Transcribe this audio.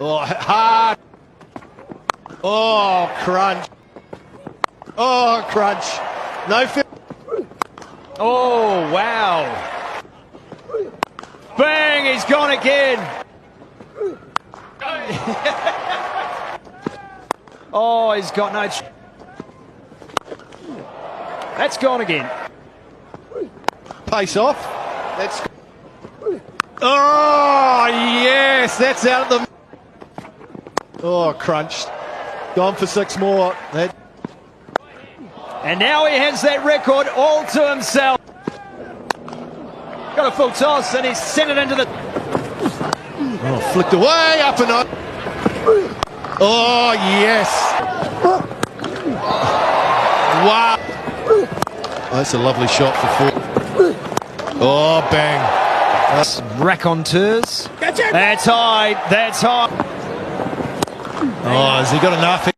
Oh, hard. Oh, crunch. Oh, crunch. No fit. Oh, wow. Bang, he's gone again. Oh, he's got no... That's gone again. Pace off. That's... Oh, yes, that's out of the... Oh, crunched. Gone for 6 more. That... And now he has that record all to himself. Got a full toss and he's sent it into the... Oh, flicked away, up and up. Oh, yes. Wow. Oh, that's a lovely shot for 4. Oh, bang. Raconteurs. That's high. That's high. Oh, has he got enough?